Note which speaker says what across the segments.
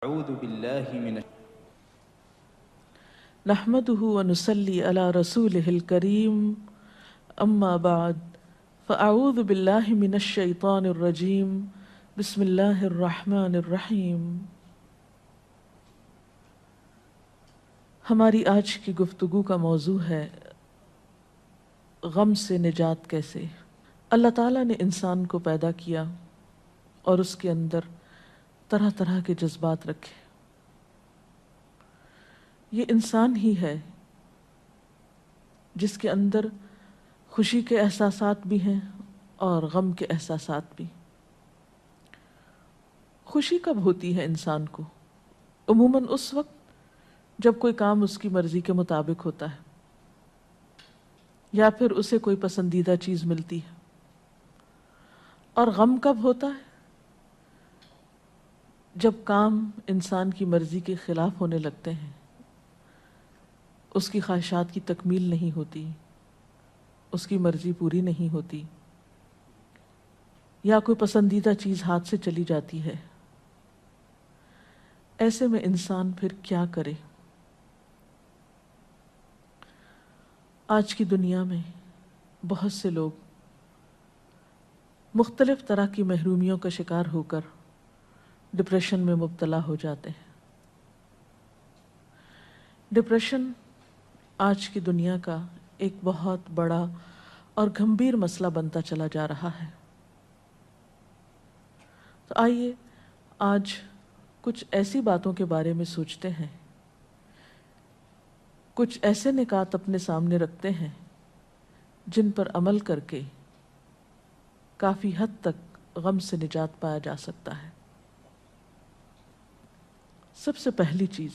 Speaker 1: أعوذ بالله من
Speaker 2: نحمده ونصلي على رسوله الكريم أما بعد فأعوذ بالله من الشيطان الرجيم بسم الله الرحمن الرحيم۔ ہماری آج کی گفتگو کا موضوع ہے غم سے نجات کیسے۔ اللہ تعالیٰ نے انسان کو پیدا کیا اور اس کے اندر طرح طرح کے جذبات رکھے۔ یہ انسان ہی ہے جس کے اندر خوشی کے احساسات بھی ہیں اور غم کے احساسات بھی۔ خوشی کب ہوتی ہے انسان کو؟ عموماً اس وقت جب کوئی کام اس کی مرضی کے مطابق ہوتا ہے یا پھر اسے کوئی پسندیدہ چیز ملتی ہے۔ اور غم کب ہوتا ہے؟ جب کام انسان کی مرضی کے خلاف ہونے لگتے ہیں، اس کی خواہشات کی تکمیل نہیں ہوتی، اس کی مرضی پوری نہیں ہوتی، یا کوئی پسندیدہ چیز ہاتھ سے چلی جاتی ہے۔ ایسے میں انسان پھر کیا کرے؟ آج کی دنیا میں بہت سے لوگ مختلف طرح کی محرومیوں کا شکار ہو کر ڈپریشن میں مبتلا ہو جاتے ہیں۔ ڈپریشن آج کی دنیا کا ایک بہت بڑا اور گھمبیر مسئلہ بنتا چلا جا رہا ہے۔ تو آئیے آج کچھ ایسی باتوں کے بارے میں سوچتے ہیں، کچھ ایسے نکات اپنے سامنے رکھتے ہیں جن پر عمل کر کے کافی حد تک غم سے نجات پایا جا سکتا ہے۔ سب سے پہلی چیز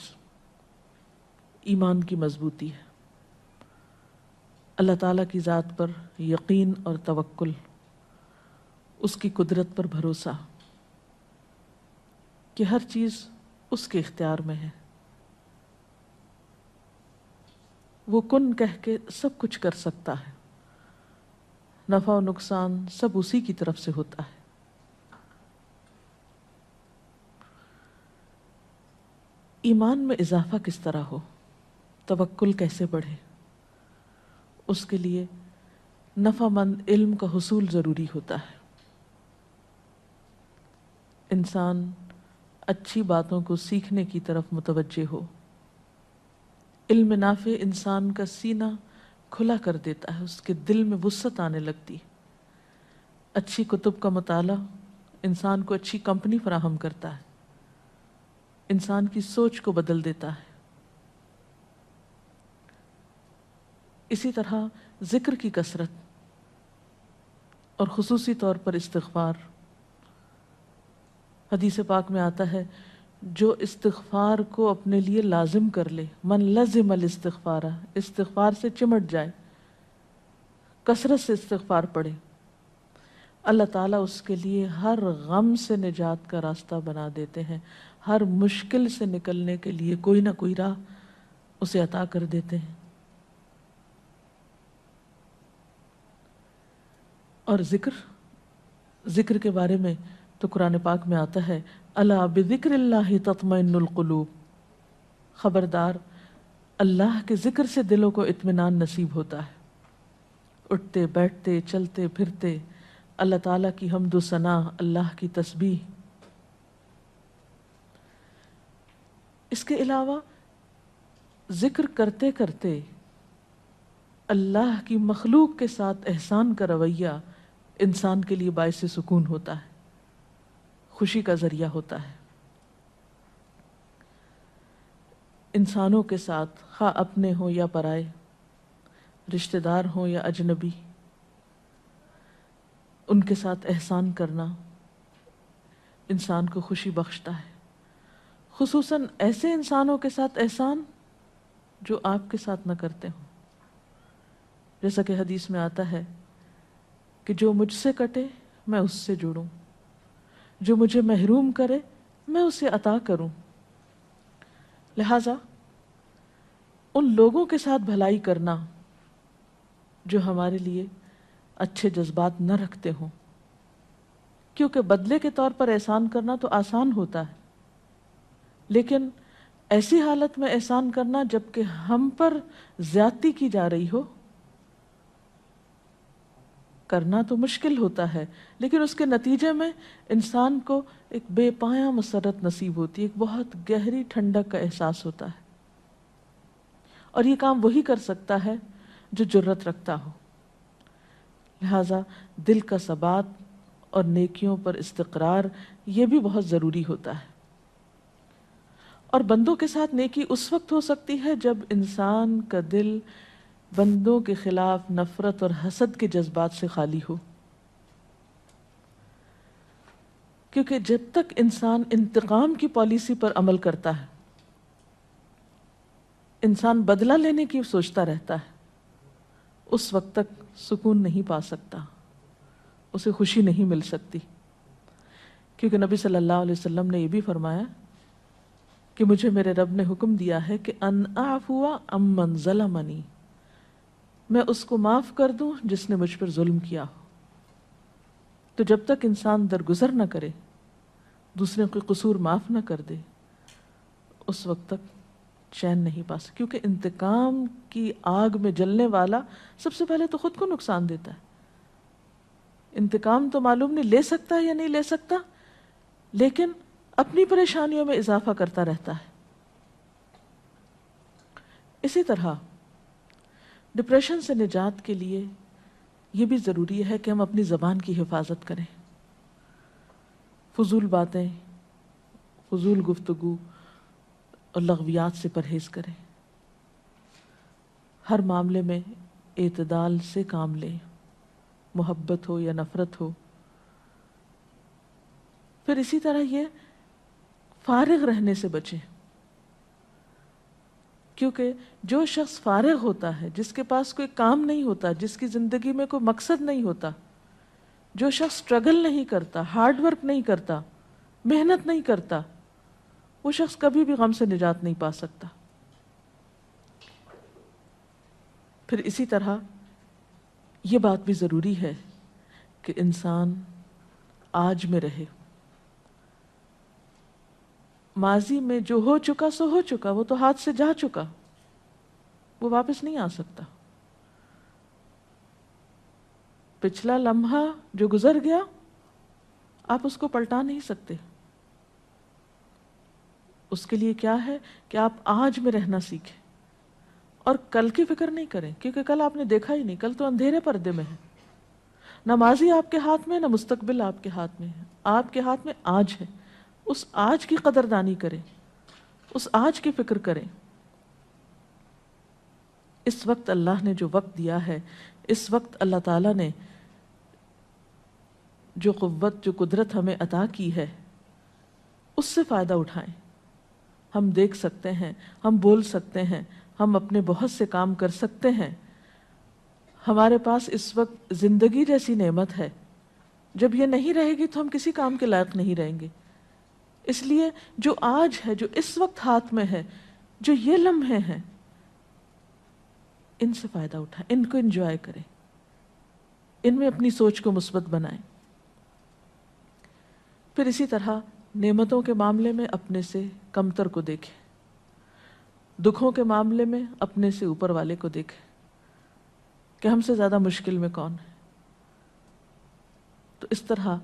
Speaker 2: ایمان کی مضبوطی ہے، اللہ تعالیٰ کی ذات پر یقین اور توکل، اس کی قدرت پر بھروسہ کہ ہر چیز اس کے اختیار میں ہے۔ وہ کن کہہ کے سب کچھ کر سکتا ہے، نفع و نقصان سب اسی کی طرف سے ہوتا ہے۔ ایمان میں اضافہ کس طرح ہو، توکل کیسے بڑھے، اس کے لیے نفع مند علم کا حصول ضروری ہوتا ہے۔ انسان اچھی باتوں کو سیکھنے کی طرف متوجہ ہو۔ علم نافع انسان کا سینہ کھلا کر دیتا ہے، اس کے دل میں وسعت آنے لگتی ہے۔ اچھی کتب کا مطالعہ انسان کو اچھی کمپنی فراہم کرتا ہے، انسان کی سوچ کو بدل دیتا ہے۔ اسی طرح ذکر کی کثرت اور خصوصی طور پر استغفار۔ حدیث پاک میں آتا ہے جو استغفار کو اپنے لیے لازم کر لے، من لزم الاستغفار، استغفار سے چمٹ جائے، کثرت سے استغفار پڑھے، اللہ تعالیٰ اس کے لیے ہر غم سے نجات کا راستہ بنا دیتے ہیں، ہر مشکل سے نکلنے کے لیے کوئی نہ کوئی راہ اسے عطا کر دیتے ہیں۔ اور ذکر کے بارے میں تو قرآن پاک میں آتا ہے الا بذکر اللہ تطمئن القلوب، خبردار اللہ کے ذکر سے دلوں کو اطمینان نصیب ہوتا ہے۔ اٹھتے بیٹھتے چلتے پھرتے اللہ تعالیٰ کی حمد و ثنا، اللہ کی تسبیح۔ اس کے علاوہ ذکر کرتے کرتے اللہ کی مخلوق کے ساتھ احسان کا رویہ انسان کے لیے باعث سکون ہوتا ہے، خوشی کا ذریعہ ہوتا ہے۔ انسانوں کے ساتھ خواہ اپنے ہوں یا پرائے، رشتہ دار ہوں یا اجنبی، ان کے ساتھ احسان کرنا انسان کو خوشی بخشتا ہے۔ خصوصاً ایسے انسانوں کے ساتھ احسان جو آپ کے ساتھ نہ کرتے ہوں، جیسا کہ حدیث میں آتا ہے کہ جو مجھ سے کٹے میں اس سے جڑوں، جو مجھے محروم کرے میں اسے عطا کروں۔ لہٰذا ان لوگوں کے ساتھ بھلائی کرنا جو ہمارے لیے اچھے جذبات نہ رکھتے ہوں، کیونکہ بدلے کے طور پر احسان کرنا تو آسان ہوتا ہے، لیکن ایسی حالت میں احسان کرنا جب کہ ہم پر زیادتی کی جا رہی ہو، کرنا تو مشکل ہوتا ہے، لیکن اس کے نتیجے میں انسان کو ایک بے پایاں مسرت نصیب ہوتی ہے، ایک بہت گہری ٹھنڈک کا احساس ہوتا ہے، اور یہ کام وہی کر سکتا ہے جو جرت رکھتا ہو۔ لہذا دل کا ثبات اور نیکیوں پر استقرار یہ بھی بہت ضروری ہوتا ہے۔ اور بندوں کے ساتھ نیکی اس وقت ہو سکتی ہے جب انسان کا دل بندوں کے خلاف نفرت اور حسد کے جذبات سے خالی ہو، کیونکہ جب تک انسان انتقام کی پالیسی پر عمل کرتا ہے، انسان بدلہ لینے کی سوچتا رہتا ہے، اس وقت تک سکون نہیں پا سکتا، اسے خوشی نہیں مل سکتی، کیونکہ نبی صلی اللہ علیہ وسلم نے یہ بھی فرمایا کہ مجھے میرے رب نے حکم دیا ہے کہ ان اعفو عمن ظلمنی، میں اس کو معاف کر دوں جس نے مجھ پر ظلم کیا ہو۔ تو جب تک انسان درگزر نہ کرے، دوسرے کے قصور معاف نہ کر دے، اس وقت تک چین نہیں پا سکتا، کیونکہ انتقام کی آگ میں جلنے والا سب سے پہلے تو خود کو نقصان دیتا ہے۔ انتقام تو معلوم نہیں لے سکتا ہے یا نہیں لے سکتا، لیکن اپنی پریشانیوں میں اضافہ کرتا رہتا ہے۔ اسی طرح ڈپریشن سے نجات کے لیے یہ بھی ضروری ہے کہ ہم اپنی زبان کی حفاظت کریں، فضول باتیں، فضول گفتگو اور لغویات سے پرہیز کریں، ہر معاملے میں اعتدال سے کام لیں، محبت ہو یا نفرت ہو۔ پھر اسی طرح یہ فارغ رہنے سے بچیں، کیونکہ جو شخص فارغ ہوتا ہے، جس کے پاس کوئی کام نہیں ہوتا، جس کی زندگی میں کوئی مقصد نہیں ہوتا، جو شخص سٹرگل نہیں کرتا، ہارڈ ورک نہیں کرتا، محنت نہیں کرتا، وہ شخص کبھی بھی غم سے نجات نہیں پا سکتا۔ پھر اسی طرح یہ بات بھی ضروری ہے کہ انسان آج میں رہے، ماضی میں جو ہو چکا سو ہو چکا، وہ تو ہاتھ سے جا چکا، وہ واپس نہیں آ سکتا۔ پچھلا لمحہ جو گزر گیا آپ اس کو پلٹا نہیں سکتے، اس کے لیے کیا ہے کہ آپ آج میں رہنا سیکھیں اور کل کی فکر نہیں کریں، کیونکہ کل آپ نے دیکھا ہی نہیں، کل تو اندھیرے پردے میں ہے، نہ ماضی آپ کے ہاتھ میں، نہ مستقبل آپ کے ہاتھ میں ہے، آپ کے ہاتھ میں آج ہے۔ اس آج کی قدردانی کریں، اس آج کی فکر کریں۔ اس وقت اللہ نے جو وقت دیا ہے، اس وقت اللہ تعالیٰ نے جو قوت، جو قدرت ہمیں عطا کی ہے، اس سے فائدہ اٹھائیں۔ ہم دیکھ سکتے ہیں، ہم بول سکتے ہیں، ہم اپنے بہت سے کام کر سکتے ہیں۔ ہمارے پاس اس وقت زندگی جیسی نعمت ہے، جب یہ نہیں رہے گی تو ہم کسی کام کے لائق نہیں رہیں گے۔ اس لیے جو آج ہے، جو اس وقت ہاتھ میں ہے، جو یہ لمحے ہیں، ان سے فائدہ اٹھائیں، ان کو انجوائے کریں، ان میں اپنی سوچ کو مثبت بنائیں۔ پھر اسی طرح نعمتوں کے معاملے میں اپنے سے کمتر کو دیکھیں، دکھوں کے معاملے میں اپنے سے اوپر والے کو دیکھیں کہ ہم سے زیادہ مشکل میں کون ہے۔ تو اس طرح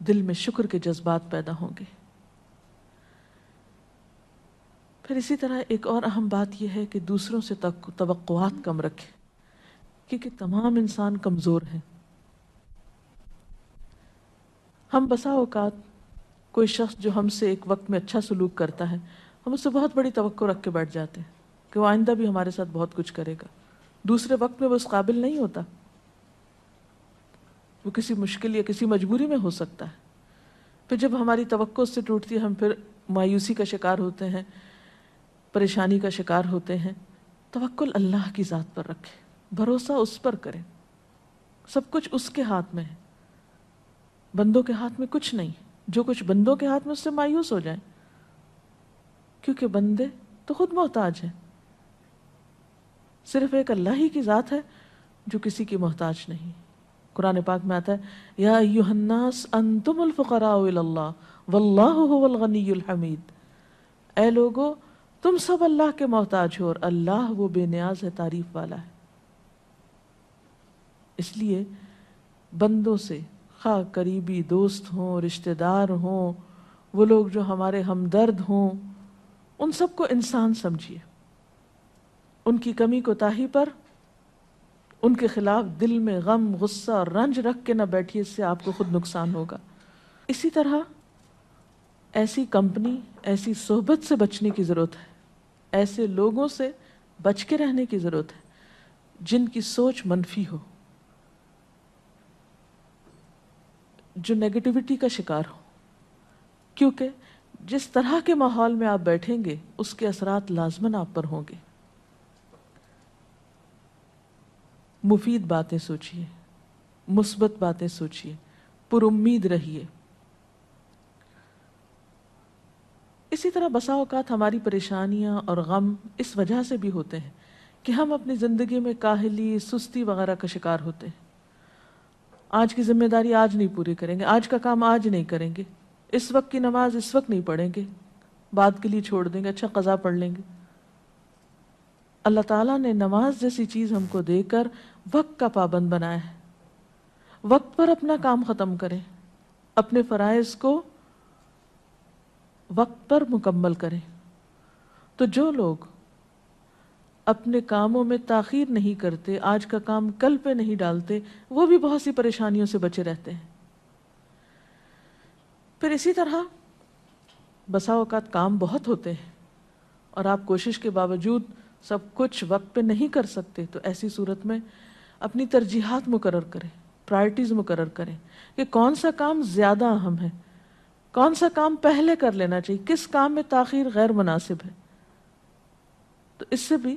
Speaker 2: دل میں شکر کے جذبات پیدا ہوں گے۔ پھر اسی طرح ایک اور اہم بات یہ ہے کہ دوسروں سے توقعات کم رکھیں، کیونکہ تمام انسان کمزور ہیں۔ ہم بسا اوقات کوئی شخص جو ہم سے ایک وقت میں اچھا سلوک کرتا ہے، ہم اس سے بہت بڑی توقع رکھ کے بیٹھ جاتے ہیں کہ وہ آئندہ بھی ہمارے ساتھ بہت کچھ کرے گا۔ دوسرے وقت میں وہ اس قابل نہیں ہوتا، وہ کسی مشکل یا کسی مجبوری میں ہو سکتا ہے۔ پھر جب ہماری توقع اس سے ٹوٹتی ہے، ہم پھر مایوسی کا شکار ہوتے ہیں، پریشانی کا شکار ہوتے ہیں۔ توکل اللہ کی ذات پر رکھیں، بھروسہ اس پر کریں، سب کچھ اس کے ہاتھ میں ہے، بندوں کے ہاتھ میں کچھ نہیں۔ جو کچھ بندوں کے ہاتھ میں، اس سے مایوس ہو جائیں، کیونکہ بندے تو خود محتاج ہیں، صرف ایک اللہ ہی کی ذات ہے جو کسی کی محتاج نہیں۔ قرآن پاک میں آتا ہے یا ایھا الناس انتم الفقراء الی اللہ واللہ هو الغنی الحمید، اے لوگو تم سب اللہ کے محتاج ہو اور اللہ وہ بے نیاز ہے، تعریف والا ہے۔ اس لیے بندوں سے، خواہ قریبی دوست ہوں، رشتہ دار ہوں، وہ لوگ جو ہمارے ہمدرد ہوں، ان سب کو انسان سمجھیے۔ ان کی کمی کوتاہی پر ان کے خلاف دل میں غم، غصہ اور رنج رکھ کے نہ بیٹھیے، اس سے آپ کو خود نقصان ہوگا۔ اسی طرح ایسی کمپنی، ایسی صحبت سے بچنے کی ضرورت ہے، ایسے لوگوں سے بچ کے رہنے کی ضرورت ہے جن کی سوچ منفی ہو، جو نیگیٹیوٹی کا شکار ہو، کیونکہ جس طرح کے ماحول میں آپ بیٹھیں گے اس کے اثرات لازماً آپ پر ہوں گے۔ مفید باتیں سوچیے، مثبت باتیں سوچیے، پر امید رہیے۔ اسی طرح بسا اوقات ہماری پریشانیاں اور غم اس وجہ سے بھی ہوتے ہیں کہ ہم اپنی زندگی میں کاہلی، سستی وغیرہ کا شکار ہوتے ہیں۔ آج کی ذمہ داری آج نہیں پوری کریں گے، آج کا کام آج نہیں کریں گے، اس وقت کی نماز اس وقت نہیں پڑھیں گے، بعد کے لیے چھوڑ دیں گے، اچھا قضا پڑھ لیں گے۔ اللہ تعالیٰ نے نماز جیسی چیز ہم کو دے کر وقت کا پابند بنایا ہے۔ وقت پر اپنا کام ختم کریں، اپنے فرائض کو وقت پر مکمل کریں۔ تو جو لوگ اپنے کاموں میں تاخیر نہیں کرتے، آج کا کام کل پہ نہیں ڈالتے، وہ بھی بہت سی پریشانیوں سے بچے رہتے ہیں۔ پھر اسی طرح بسا اوقات کام بہت ہوتے ہیں اور آپ کوشش کے باوجود سب کچھ وقت پہ نہیں کر سکتے، تو ایسی صورت میں اپنی ترجیحات مقرر کریں، پرائرٹیز مقرر کریں کہ کون سا کام زیادہ اہم ہے، کون سا کام پہلے کر لینا چاہیے، کس کام میں تاخیر غیر مناسب ہے۔ تو اس سے بھی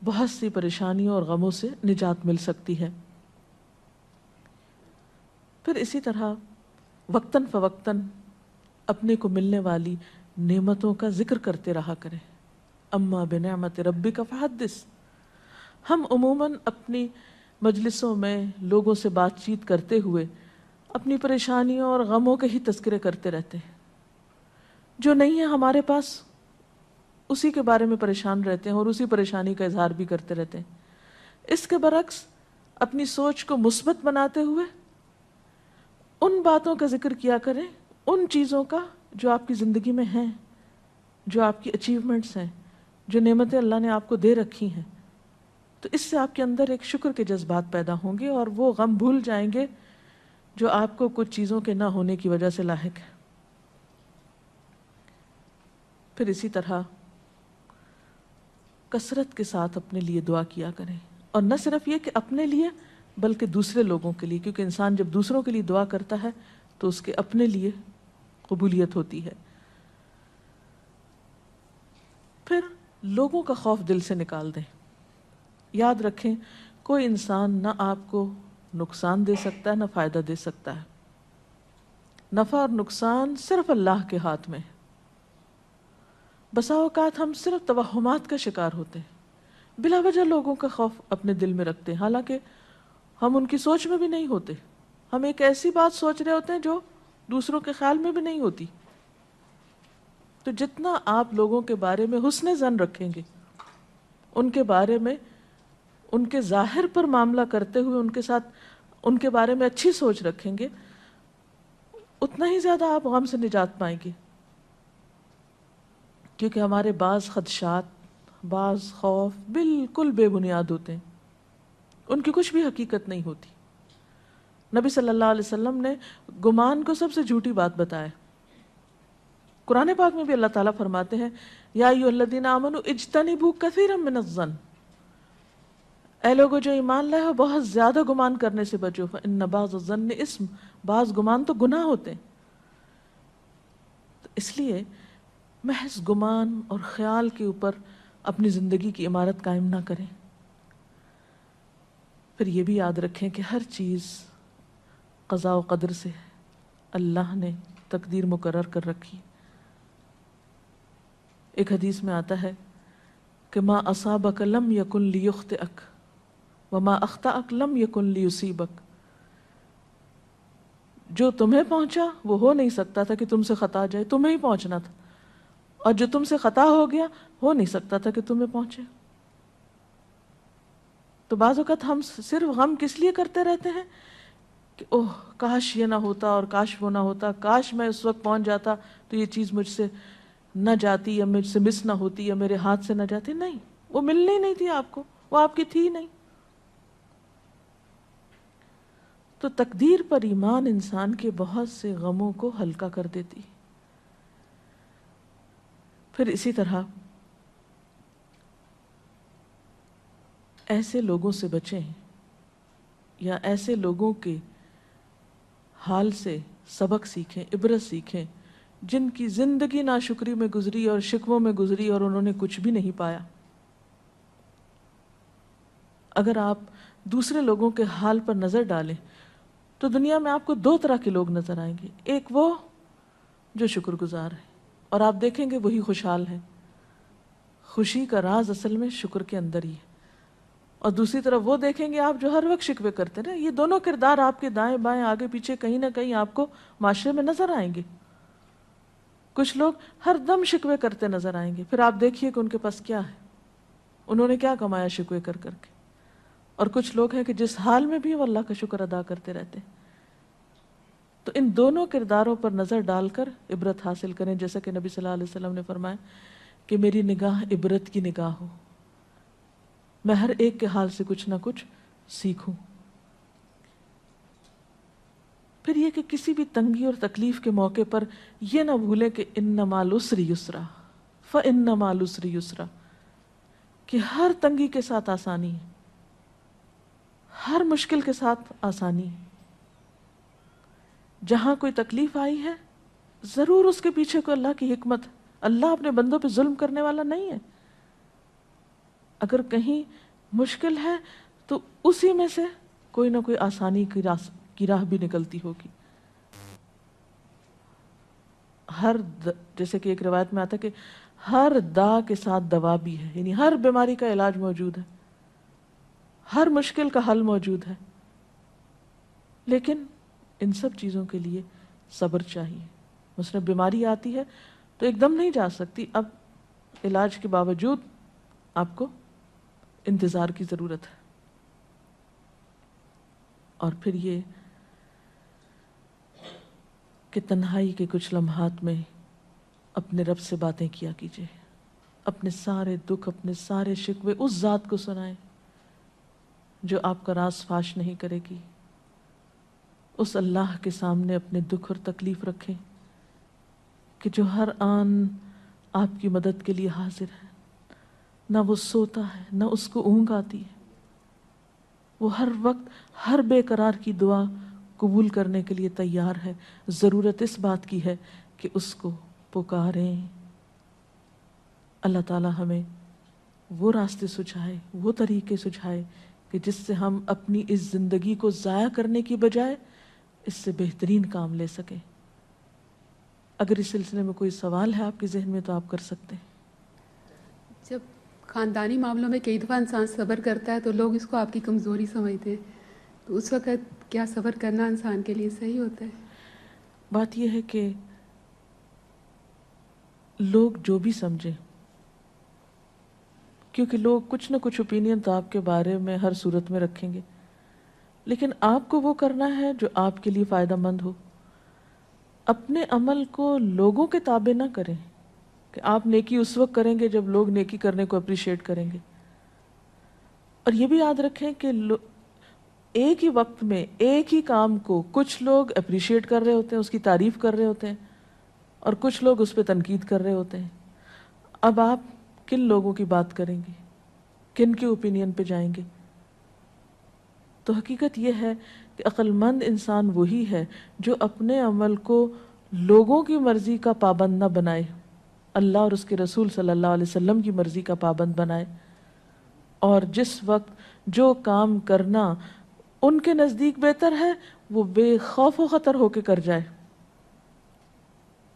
Speaker 2: بہت سی پریشانیوں اور غموں سے نجات مل سکتی ہے۔ پھر اسی طرح وقتاً فوقتاً اپنے کو ملنے والی نعمتوں کا ذکر کرتے رہا کریں۔ اما بنعمت ربک فحدث۔ ہم عموماً اپنی مجلسوں میں لوگوں سے بات چیت کرتے ہوئے اپنی پریشانیوں اور غموں کے ہی تذکرے کرتے رہتے ہیں، جو نہیں ہے ہمارے پاس اسی کے بارے میں پریشان رہتے ہیں اور اسی پریشانی کا اظہار بھی کرتے رہتے ہیں۔ اس کے برعکس اپنی سوچ کو مثبت بناتے ہوئے ان باتوں کا ذکر کیا کریں، ان چیزوں کا جو آپ کی زندگی میں ہیں، جو آپ کی اچیومنٹس ہیں، جو نعمتیں اللہ نے آپ کو دے رکھی ہیں۔ تو اس سے آپ کے اندر ایک شکر کے جذبات پیدا ہوں گے اور وہ غم بھول جائیں گے جو آپ کو کچھ چیزوں کے نہ ہونے کی وجہ سے لاحق ہے۔ پھر اسی طرح کثرت کے ساتھ اپنے لیے دعا کیا کریں، اور نہ صرف یہ کہ اپنے لیے بلکہ دوسرے لوگوں کے لیے، کیونکہ انسان جب دوسروں کے لیے دعا کرتا ہے تو اس کے اپنے لیے قبولیت ہوتی ہے۔ پھر لوگوں کا خوف دل سے نکال دیں۔ یاد رکھیں کوئی انسان نہ آپ کو نقصان دے سکتا ہے نہ فائدہ دے سکتا ہے۔ نفع اور نقصان صرف اللہ کے ہاتھ میں ہے۔ بسا اوقات ہم صرف توہمات کا شکار ہوتے ہیں، بلا وجہ لوگوں کا خوف اپنے دل میں رکھتے ہیں، حالانکہ ہم ان کی سوچ میں بھی نہیں ہوتے۔ ہم ایک ایسی بات سوچ رہے ہوتے ہیں جو دوسروں کے خیال میں بھی نہیں ہوتی۔ تو جتنا آپ لوگوں کے بارے میں حسن ظن رکھیں گے، ان کے بارے میں ان کے ظاہر پر معاملہ کرتے ہوئے ان کے ساتھ ان کے بارے میں اچھی سوچ رکھیں گے، اتنا ہی زیادہ آپ غم سے نجات پائیں گے۔ کیونکہ ہمارے بعض خدشات، بعض خوف بالکل بے بنیاد ہوتے ہیں، ان کی کچھ بھی حقیقت نہیں ہوتی۔ نبی صلی اللہ علیہ وسلم نے گمان کو سب سے جھوٹی بات بتایا۔ قرآن پاک میں بھی اللہ تعالیٰ فرماتے ہیں یا ایھا الذین آمنوا اجتنبوا کثیرا من الظن، اے لوگو جو ایمان لائے ہو بہت زیادہ گمان کرنے سے بچو، فإن بعض الظن اسم، بعض گمان تو گناہ ہوتے ہیں۔ تو اس لیے محض گمان اور خیال کے اوپر اپنی زندگی کی عمارت قائم نہ کریں۔ پھر یہ بھی یاد رکھیں کہ ہر چیز قضاء و قدر سے ہے، اللہ نے تقدیر مقرر کر رکھی۔ ایک حدیث میں آتا ہے کہ ما اصابک لم یکن لیخطئک وما اخطأک لم یکن لیصیبک، جو تمہیں پہنچا وہ ہو نہیں سکتا تھا کہ تم سے خطا جائے، تمہیں ہی پہنچنا تھا، اور جو تم سے خطا ہو گیا ہو نہیں سکتا تھا کہ تمہیں پہنچے. تو بعض اوقات ہم صرف غم کس لیے کرتے رہتے ہیں کہ اوہ کاش یہ نہ ہوتا اور کاش وہ نہ ہوتا، کاش میں اس وقت پہنچ جاتا تو یہ چیز مجھ سے نہ جاتی یا مجھ سے مس نہ ہوتی یا میرے ہاتھ سے نہ جاتی. نہیں، وہ ملنی نہیں تھی آپ کو، وہ آپ کی تھی نہیں. تو تقدیر پر ایمان انسان کے بہت سے غموں کو ہلکا کر دیتی. پھر اسی طرح ایسے لوگوں سے بچیں یا ایسے لوگوں کے حال سے سبق سیکھیں، عبرت سیکھیں جن کی زندگی ناشکری میں گزری اور شکووں میں گزری اور انہوں نے کچھ بھی نہیں پایا. اگر آپ دوسرے لوگوں کے حال پر نظر ڈالیں تو دنیا میں آپ کو دو طرح کے لوگ نظر آئیں گے. ایک وہ جو شکر گزار ہے اور آپ دیکھیں گے وہی خوشحال ہے. خوشی کا راز اصل میں شکر کے اندر ہی ہے. اور دوسری طرف وہ دیکھیں گے آپ جو ہر وقت شکوے کرتے ہیں. یہ دونوں کردار آپ کے دائیں بائیں آگے پیچھے کہیں نہ کہیں آپ کو معاشرے میں نظر آئیں گے. کچھ لوگ ہر دم شکوے کرتے نظر آئیں گے، پھر آپ دیکھیے کہ ان کے پاس کیا ہے، انہوں نے کیا کمایا شکوے کر کر کے. اور کچھ لوگ ہیں کہ جس حال میں بھی وہ اللہ کا شکر ادا کرتے رہتے ہیں. تو ان دونوں کرداروں پر نظر ڈال کر عبرت حاصل کریں، جیسا کہ نبی صلی اللہ علیہ وسلم نے فرمایا کہ میری نگاہ عبرت کی نگاہ ہو، میں ہر ایک کے حال سے کچھ نہ کچھ سیکھوں. پھر یہ کہ کسی بھی تنگی اور تکلیف کے موقع پر یہ نہ بھولیں کہ ان مع العسر یسرا فان مع العسر یسرا، کہ ہر تنگی کے ساتھ آسانی ہے، ہر مشکل کے ساتھ آسانی ہے. جہاں کوئی تکلیف آئی ہے ضرور اس کے پیچھے کو اللہ کی حکمت. اللہ اپنے بندوں پہ ظلم کرنے والا نہیں ہے. اگر کہیں مشکل ہے تو اسی میں سے کوئی نہ کوئی آسانی کی راہ بھی نکلتی ہوگی. جیسے کہ ایک روایت میں آتا ہے کہ ہر دا کے ساتھ دوا بھی ہے، یعنی ہر بیماری کا علاج موجود ہے، ہر مشکل کا حل موجود ہے. لیکن ان سب چیزوں کے لیے صبر چاہیے. مثلا بیماری آتی ہے تو ایک دم نہیں جا سکتی، اب علاج کے باوجود آپ کو انتظار کی ضرورت ہے. اور پھر یہ کہ تنہائی کے کچھ لمحات میں اپنے رب سے باتیں کیا کیجیے، اپنے سارے دکھ، اپنے سارے شکوے اس ذات کو سنائیں جو آپ کا راز فاش نہیں کرے گی. اس اللہ کے سامنے اپنے دکھ اور تکلیف رکھیں کہ جو ہر آن آپ کی مدد کے لیے حاضر ہے. نہ وہ سوتا ہے، نہ اس کو اونگ آتی ہے، وہ ہر وقت ہر بے قرار کی دعا قبول کرنے کے لیے تیار ہے. ضرورت اس بات کی ہے کہ اس کو پکاریں. اللہ تعالی ہمیں وہ راستے سجھائے، وہ طریقے سجھائے کہ جس سے ہم اپنی اس زندگی کو ضائع کرنے کی بجائے اس سے بہترین کام لے سکیں. اگر اس سلسلے میں کوئی سوال ہے آپ کے ذہن میں تو آپ کر سکتے ہیں.
Speaker 1: جب خاندانی معاملوں میں کئی دفعہ انسان صبر کرتا ہے تو لوگ اس کو آپ کی کمزوری سمجھتے ہیں، تو اس وقت کیا صبر کرنا انسان کے لیے صحیح ہوتا ہے؟
Speaker 2: بات یہ ہے کہ لوگ جو بھی سمجھیں، کیونکہ لوگ کچھ نہ کچھ اوپینین تو آپ کے بارے میں ہر صورت میں رکھیں گے، لیکن آپ کو وہ کرنا ہے جو آپ کے لیے فائدہ مند ہو. اپنے عمل کو لوگوں کے تابع نہ کریں کہ آپ نیکی اس وقت کریں گے جب لوگ نیکی کرنے کو اپریشیٹ کریں گے. اور یہ بھی یاد رکھیں کہ ایک ہی وقت میں ایک ہی کام کو کچھ لوگ اپریشیٹ کر رہے ہوتے ہیں، اس کی تعریف کر رہے ہوتے ہیں، اور کچھ لوگ اس پہ تنقید کر رہے ہوتے ہیں. اب آپ کن لوگوں کی بات کریں گے، کن کے اوپینین پہ جائیں گے؟ تو حقیقت یہ ہے کہ عقل مند انسان وہی ہے جو اپنے عمل کو لوگوں کی مرضی کا پابند نہ بنائے، اللہ اور اس کے رسول صلی اللہ علیہ وسلم کی مرضی کا پابند بنائے. اور جس وقت جو کام کرنا ان کے نزدیک بہتر ہے وہ بے خوف و خطر ہو کے کر جائے.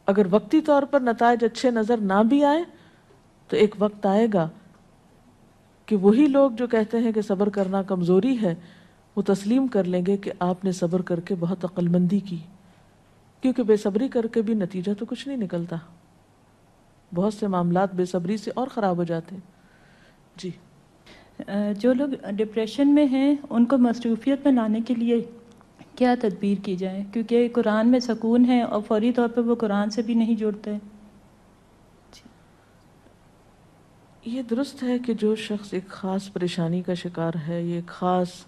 Speaker 2: اگر وقتی طور پر نتائج اچھے نظر نہ بھی آئے تو ایک وقت آئے گا کہ وہی لوگ جو کہتے ہیں کہ صبر کرنا کمزوری ہے وہ تسلیم کر لیں گے کہ آپ نے صبر کر کے بہت عقل مندی کی، کیونکہ بے صبری کر کے بھی نتیجہ تو کچھ نہیں نکلتا. بہت سے معاملات بے صبری سے اور خراب ہو جاتے ہیں. جی.
Speaker 3: جو لوگ ڈپریشن میں ہیں ان کو مصروفیت میں لانے کے لیے کیا تدبیر کی جائے؟ کیونکہ قرآن میں سکون ہے اور فوری طور پہ وہ قرآن سے بھی نہیں جڑتے.
Speaker 2: یہ درست ہے کہ جو شخص ایک خاص پریشانی کا شکار ہے، یہ ایک خاص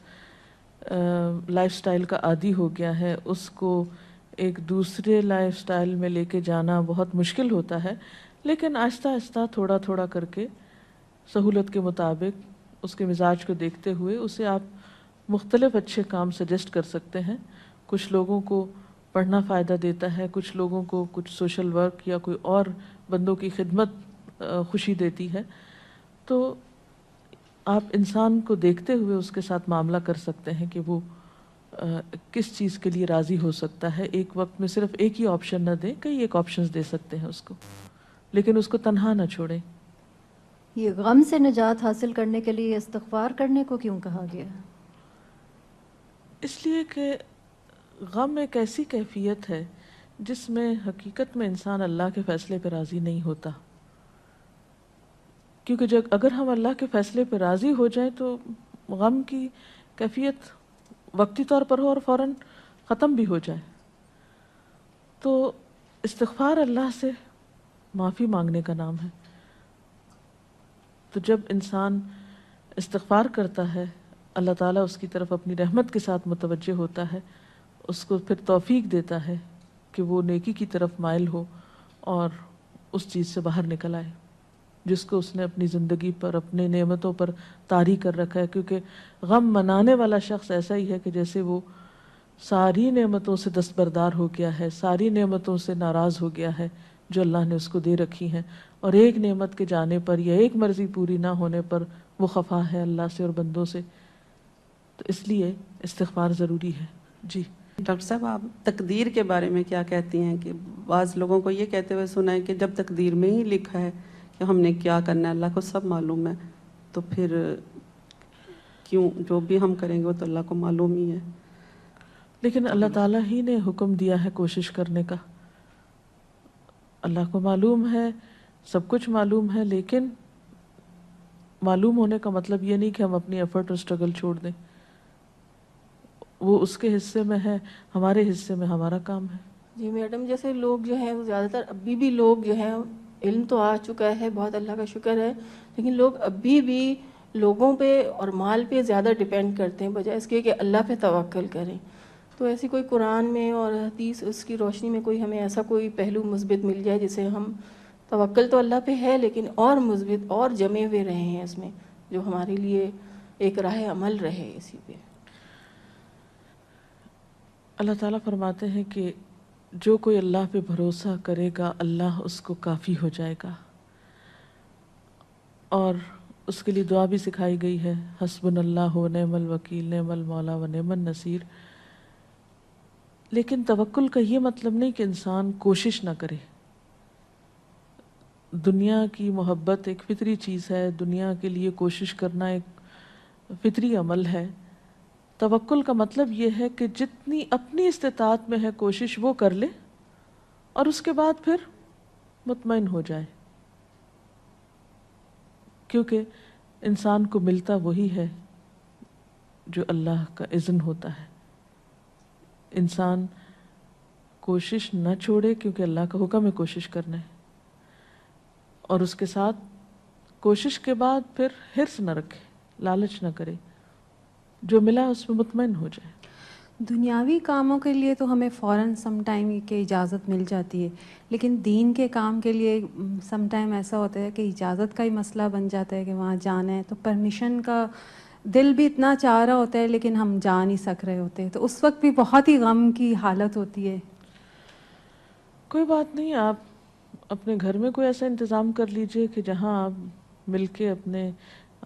Speaker 2: لائف سٹائل کا عادی ہو گیا ہے، اس کو ایک دوسرے لائف سٹائل میں لے کے جانا بہت مشکل ہوتا ہے. لیکن آہستہ آہستہ تھوڑا تھوڑا کر کے سہولت کے مطابق اس کے مزاج کو دیکھتے ہوئے اسے آپ مختلف اچھے کام سجیسٹ کر سکتے ہیں. کچھ لوگوں کو پڑھنا فائدہ دیتا ہے، کچھ لوگوں کو کچھ سوشل ورک یا کوئی اور بندوں کی خدمت خوشی دیتی ہے. تو آپ انسان کو دیکھتے ہوئے اس کے ساتھ معاملہ کر سکتے ہیں کہ وہ کس چیز کے لیے راضی ہو سکتا ہے. ایک وقت میں صرف ایک ہی آپشن نہ دیں، کئی ایک آپشنز دے سکتے ہیں اس کو، لیکن اس کو تنہا نہ چھوڑیں.
Speaker 4: یہ غم سے نجات حاصل کرنے کے لیے استغفار کرنے کو کیوں کہا گیا؟
Speaker 2: اس لیے کہ غم ایک ایسی کیفیت ہے جس میں حقیقت میں انسان اللہ کے فیصلے پہ راضی نہیں ہوتا. کیونکہ جب اگر ہم اللہ کے فیصلے پہ راضی ہو جائیں تو غم کی کیفیت وقتی طور پر ہو اور فوراً ختم بھی ہو جائے. تو استغفار اللہ سے معافی مانگنے کا نام ہے. تو جب انسان استغفار کرتا ہے، اللہ تعالیٰ اس کی طرف اپنی رحمت کے ساتھ متوجہ ہوتا ہے، اس کو پھر توفیق دیتا ہے کہ وہ نیکی کی طرف مائل ہو اور اس چیز سے باہر نکل آئے جس کو اس نے اپنی زندگی پر، اپنے نعمتوں پر طاری کر رکھا ہے. کیونکہ غم منانے والا شخص ایسا ہی ہے کہ جیسے وہ ساری نعمتوں سے دستبردار ہو گیا ہے، ساری نعمتوں سے ناراض ہو گیا ہے جو اللہ نے اس کو دے رکھی ہیں، اور ایک نعمت کے جانے پر یا ایک مرضی پوری نہ ہونے پر وہ خفا ہے اللہ سے اور بندوں سے. تو اس لیے استغفار ضروری ہے. جی
Speaker 5: ڈاکٹر صاحب، آپ تقدیر کے بارے میں کیا کہتی ہیں؟ کہ بعض لوگوں کو یہ کہتے ہوئے سنا ہے کہ جب تقدیر میں ہی لکھا ہے کہ ہم نے کیا کرنا ہے، اللہ کو سب معلوم ہے، تو پھر کیوں جو بھی ہم کریں گے وہ تو اللہ کو معلوم ہی ہے.
Speaker 2: لیکن اللہ تعالیٰ ہی نے حکم دیا ہے کوشش کرنے کا. اللہ کو معلوم ہے، سب کچھ معلوم ہے، لیکن معلوم ہونے کا مطلب یہ نہیں کہ ہم اپنی ایفرٹ اور اسٹرگل چھوڑ دیں. وہ اس کے حصے میں ہے، ہمارے حصے میں ہمارا کام ہے.
Speaker 6: جی میڈم، جیسے لوگ جو ہیں وہ زیادہ تر ابھی بھی لوگ جو ہیں، علم تو آ چکا ہے، بہت اللہ کا شکر ہے، لیکن لوگ ابھی بھی لوگوں پہ اور مال پہ زیادہ ڈیپینڈ کرتے ہیں بجائے اس کے کہ اللہ پہ توکل کریں. تو ایسی کوئی قرآن میں اور حدیث اس کی روشنی میں کوئی ہمیں ایسا کوئی پہلو مثبت مل جائے جسے ہم توکل تو اللہ پہ ہے لیکن اور مثبت اور جمے ہوئے رہے ہیں اس میں، جو ہمارے لیے ایک راہ عمل رہے اسی پہ.
Speaker 2: اللہ تعالیٰ فرماتے ہیں کہ جو کوئی اللہ پہ بھروسہ کرے گا اللہ اس کو کافی ہو جائے گا، اور اس کے لیے دعا بھی سکھائی گئی ہے، حسبنا اللہ و نعم الوکیل نعم المولا و نعم النصیر. لیکن توکل کا یہ مطلب نہیں کہ انسان کوشش نہ کرے. دنیا کی محبت ایک فطری چیز ہے، دنیا کے لیے کوشش کرنا ایک فطری عمل ہے. توکل کا مطلب یہ ہے کہ جتنی اپنی استطاعت میں ہے کوشش وہ کر لے اور اس کے بعد پھر مطمئن ہو جائے. کیونکہ انسان کو ملتا وہی ہے جو اللہ کا اذن ہوتا ہے. انسان کوشش نہ چھوڑے کیونکہ اللہ کا حکم ہے کوشش کرنا ہے، اور اس کے ساتھ کوشش کے بعد پھر حرص نہ رکھے، لالچ نہ کرے، جو ملا اس میں مطمئن ہو جائے.
Speaker 4: دنیاوی کاموں کے لیے تو ہمیں فوراً سم ٹائم کی اجازت مل جاتی ہے، لیکن دین کے کام کے لیے سم ٹائم ایسا ہوتا ہے کہ اجازت کا ہی مسئلہ بن جاتا ہے کہ وہاں جانا ہے، تو پرمیشن کا دل بھی اتنا چاہ رہا ہوتا ہے لیکن ہم جا نہیں سک رہے ہوتے، تو اس وقت بھی بہت ہی غم کی حالت ہوتی ہے.
Speaker 2: کوئی بات نہیں، آپ اپنے گھر میں کوئی ایسا انتظام کر لیجئے کہ جہاں آپ مل کے اپنے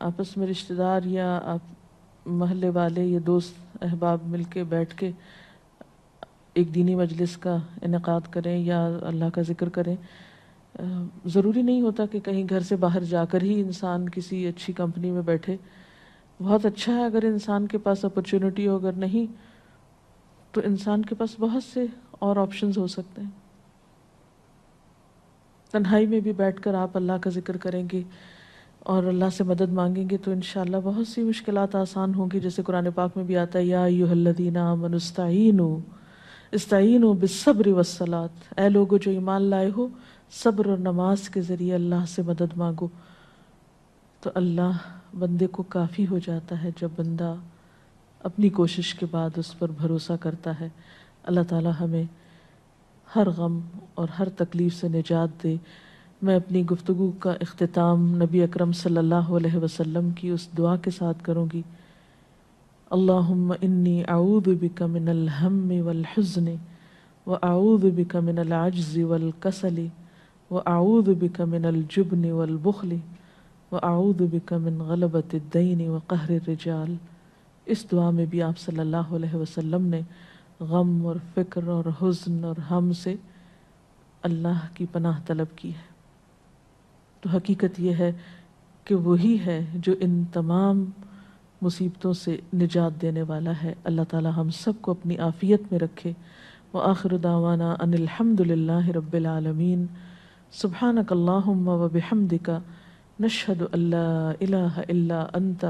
Speaker 2: آپس میں رشتہ دار یا آپ محلے والے یا دوست احباب مل کے بیٹھ کے ایک دینی مجلس کا انعقاد کریں یا اللہ کا ذکر کریں. ضروری نہیں ہوتا کہ کہیں گھر سے باہر جا کر ہی انسان کسی اچھی کمپنی میں بیٹھے. بہت اچھا ہے اگر انسان کے پاس اپرچونٹی ہو، اگر نہیں تو انسان کے پاس بہت سے اور آپشنز ہو سکتے ہیں. تنہائی میں بھی بیٹھ کر آپ اللہ کا ذکر کریں گے اور اللہ سے مدد مانگیں گے تو انشاءاللہ بہت سی مشکلات آسان ہوں گی. جیسے قرآن پاک میں بھی آتا ہے یا ایھا الذین آمنوا استعینوا بالصبر والصلاۃ، اے لوگو جو ایمان لائے ہو صبر اور نماز کے ذریعے اللہ سے مدد مانگو. تو اللہ بندے کو کافی ہو جاتا ہے جب بندہ اپنی کوشش کے بعد اس پر بھروسہ کرتا ہے. اللہ تعالی ہمیں ہر غم اور ہر تکلیف سے نجات دے. میں اپنی گفتگو کا اختتام نبی اکرم صلی اللہ علیہ وسلم کی اس دعا کے ساتھ کروں گی. اللہم انی اعوذ بک من الہم والحزن واعوذ بک من العجز والکسل واعوذ بک من الجبن والبخل واعوذ بک من غلبۃ الدین وقہر الرجال. اس دعا میں بھی آپ صلی اللہ علیہ وسلم نے غم اور فکر اور حزن اور ہم سے اللہ کی پناہ طلب کی ہے. تو حقیقت یہ ہے کہ وہی ہے جو ان تمام مصیبتوں سے نجات دینے والا ہے. اللہ تعالی ہم سب کو اپنی عافیت میں رکھے. وآخر دعوانا ان الحمد للہ رب العالمین. سبحانک اللہم وبحمدک نشہد ان لا الہ الا انت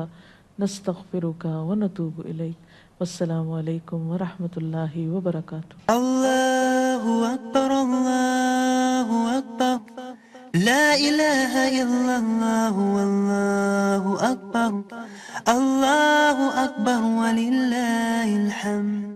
Speaker 2: نستغفرک ونتوب الیک. والسلام علیکم ورحمۃ اللہ وبرکاتہ.
Speaker 7: اللہ اکبر اللہ اکبر لا الہ الا اللہ واللہ اکبر اللہ اکبر وللہ الحمد.